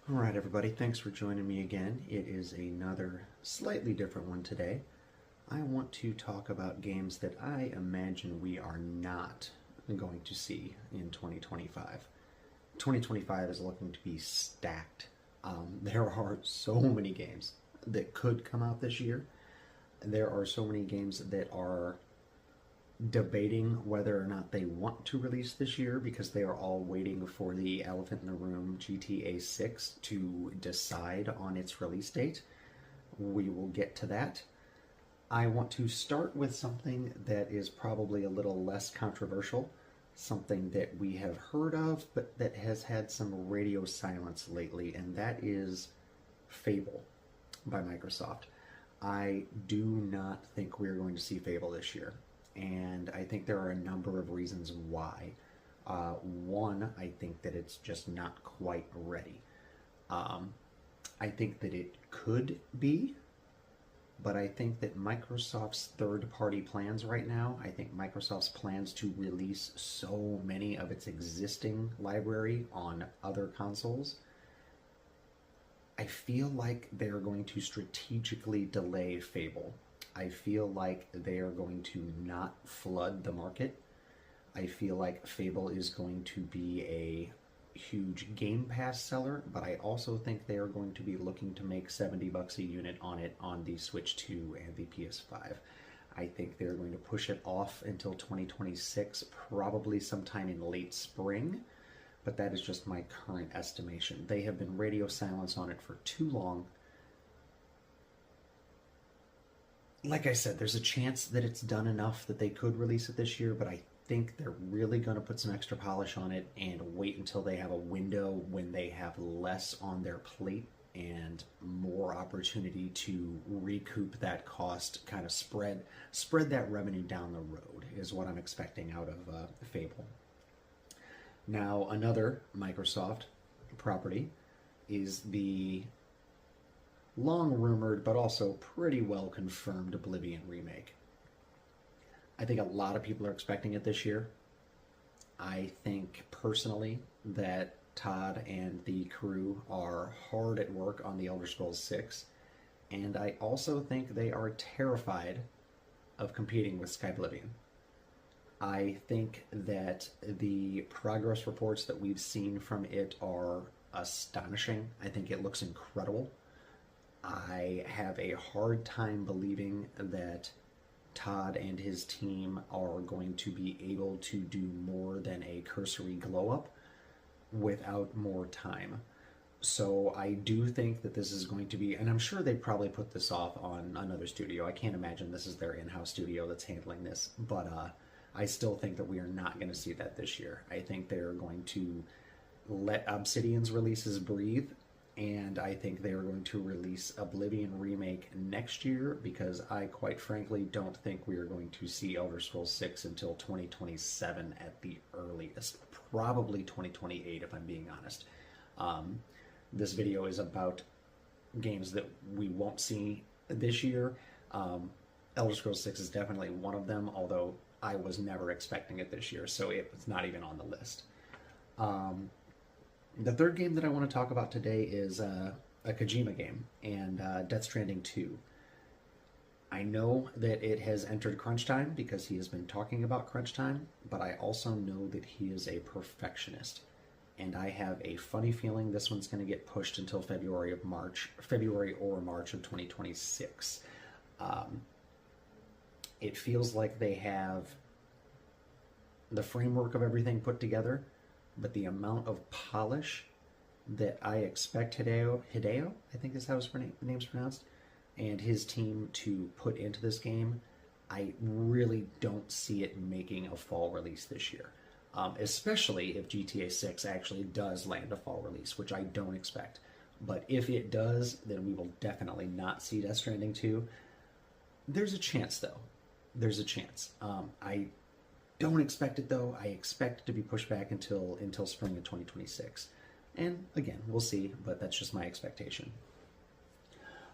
All right, everybody, thanks for joining me again. It is another slightly different one today. I want to talk about games that I imagine we are not going to see in 2025. 2025 is looking to be stacked. There are so many games that could come out this year. There are so many games that are debating whether or not they want to release this year because they are all waiting for the elephant in the room GTA 6 to decide on its release date. We will get to that. I want to start with something that is probably a little less controversial, something that we have heard of but that has had some radio silence lately, and that is Fable by Microsoft. I do not think we're going to see Fable this year, and I think there are a number of reasons why. One, I think that it's just not quite ready. Um, I think that it could be, but I think that Microsoft's third party plans right now, I think Microsoft's plans to release so many of its existing library on other consoles, I feel like they're going to strategically delay Fable. I feel like they are going to not flood the market. I feel like Fable is going to be a huge Game Pass seller, but I also think they are going to be looking to make $70 a unit on it on the Switch 2 and the PS5. I think they're going to push it off until 2026, probably sometime in late spring, but that is just my current estimation. They have been radio silence on it for too long. Like I said, there's a chance that it's done enough that they could release it this year, but I think they're really going to put some extra polish on it and wait until they have a window when they have less on their plate and more opportunity to recoup that cost, kind of spread that revenue down the road is what I'm expecting out of Fable. Now, another Microsoft property is the long rumored but also pretty well confirmed Oblivion remake. I think a lot of people are expecting it this year. I think personally that Todd and the crew are hard at work on the Elder Scrolls 6, and I also think they are terrified of competing with Skyblivion. I think that the progress reports that we've seen from it are astonishing. I think it looks incredible. I have a hard time believing that Todd and his team are going to be able to do more than a cursory glow up without more time. So I do think that this is going to be, and I'm sure they probably put this off on another studio. I can't imagine this is their in-house studio that's handling this, but I still think that we are not going to see that this year. I think they're going to let Obsidian's releases breathe, and I think they are going to release Oblivion Remake next year because I quite frankly don't think we are going to see Elder Scrolls 6 until 2027 at the earliest. Probably 2028 if I'm being honest. This video is about games that we won't see this year. Elder Scrolls 6 is definitely one of them, although I was never expecting it this year, so it was not even on the list. The third game that I want to talk about today is a Kojima game, and Death Stranding 2. I know that it has entered crunch time because he has been talking about crunch time, but I also know that he is a perfectionist. And I have a funny feeling this one's going to get pushed until February or March of 2026. It feels like they have the framework of everything put together, but the amount of polish that I expect Hideo, I think is how his name's pronounced, and his team to put into this game, I really don't see it making a fall release this year. Especially if GTA 6 actually does land a fall release, which I don't expect. But if it does, then we will definitely not see Death Stranding 2. There's a chance, though. There's a chance. I don't expect it, though. I expect it to be pushed back until spring of 2026. And again, we'll see, but that's just my expectation.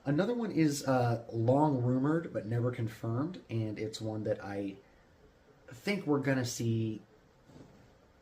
Another one is long rumored but never confirmed, and it's one that I think we're going to see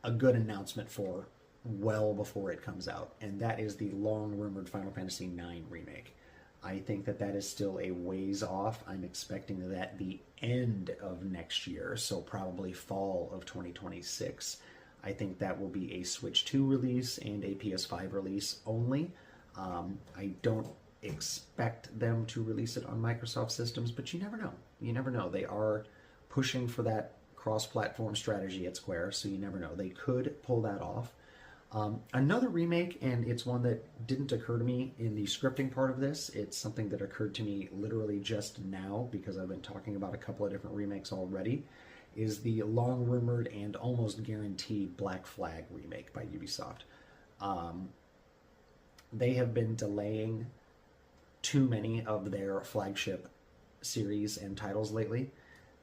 a good announcement for well before it comes out, and that is the long rumored Final Fantasy IX remake. I think that that is still a ways off. I'm expecting that the end of next year, so probably fall of 2026. I think that will be a Switch 2 release and a PS5 release only. I don't expect them to release it on Microsoft systems, but you never know. You never know. They are pushing for that cross-platform strategy at Square, so you never know. They could pull that off. Another remake, and it's one that didn't occur to me in the scripting part of this. It's something that occurred to me literally just now because I've been talking about a couple of different remakes already, is the long-rumored and almost guaranteed Black Flag remake by Ubisoft. They have been delaying too many of their flagship series and titles lately.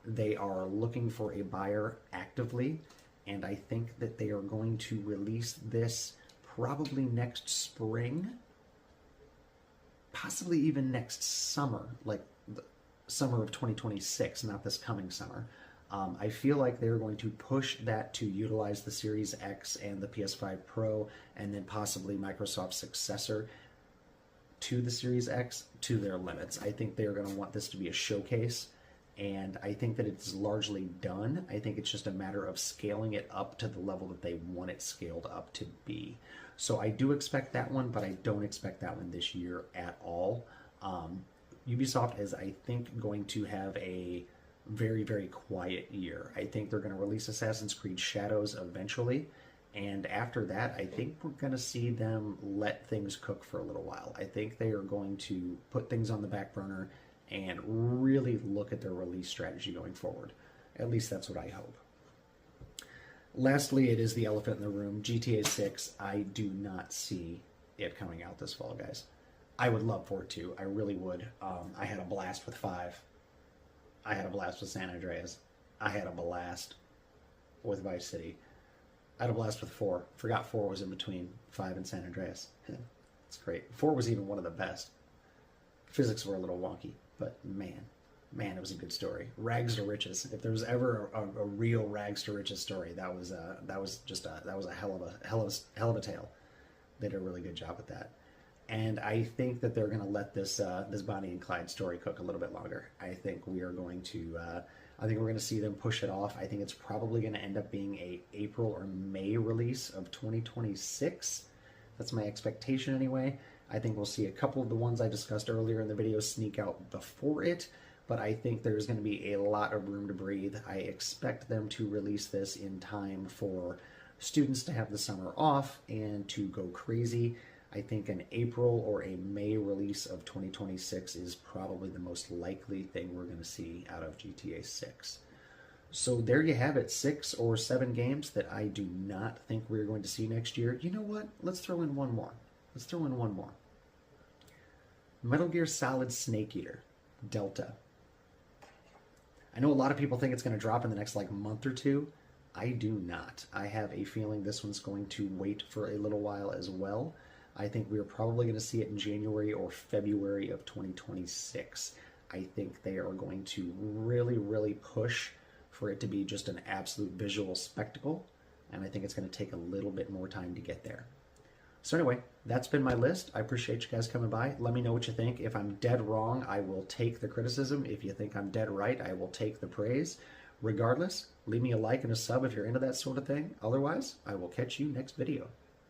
They are looking for a buyer actively, and I think that they are going to release this probably next spring, possibly even next summer, like the summer of 2026, not this coming summer. I feel like they're going to push that to utilize the Series X and the PS5 Pro, and then possibly Microsoft's successor to the Series X to their limits. I think they're going to want this to be a showcase, and I think that it's largely done. I think it's just a matter of scaling it up to the level that they want it scaled up to be. So I do expect that one, but I don't expect that one this year at all. Ubisoft is, I think, going to have a very, very quiet year. I think they're going to release Assassin's Creed Shadows eventually, and after that, I think we're going to see them let things cook for a little while. I think they are going to put things on the back burner and really look at their release strategy going forward. At least that's what I hope. Lastly, it is the elephant in the room, GTA 6. I do not see it coming out this fall, guys. I would love for it to. I really would. I had a blast with 5. I had a blast with San Andreas. I had a blast with Vice City. I had a blast with 4. Forgot 4 was in between 5 and San Andreas. It's great. 4 was even one of the best. Physics were a little wonky, but man, it was a good story. Rags to riches. If there was ever a real rags to riches story, that was a hell of a tale. They did a really good job with that. And I think that they're going to let this Bonnie and Clyde story cook a little bit longer. I think we're going to see them push it off. I think it's probably going to end up being a April or May release of 2026. That's my expectation anyway. I think we'll see a couple of the ones I discussed earlier in the video sneak out before it, but I think there's going to be a lot of room to breathe. I expect them to release this in time for students to have the summer off and to go crazy. I think an April or a May release of 2026 is probably the most likely thing we're going to see out of GTA 6. So there you have it, 6 or 7 games that I do not think we're going to see next year. You know what? Let's throw in one more. Metal Gear Solid Snake Eater, Delta. I know a lot of people think it's going to drop in the next month or two. I do not. I have a feeling this one's going to wait for a little while as well. I think we're probably going to see it in January or February of 2026. I think they are going to really, really push for it to be just an absolute visual spectacle, and I think it's going to take a little bit more time to get there. So anyway, that's been my list. I appreciate you guys coming by. Let me know what you think. If I'm dead wrong, I will take the criticism. If you think I'm dead right, I will take the praise. Regardless, leave me a like and a sub if you're into that sort of thing. Otherwise, I will catch you next video.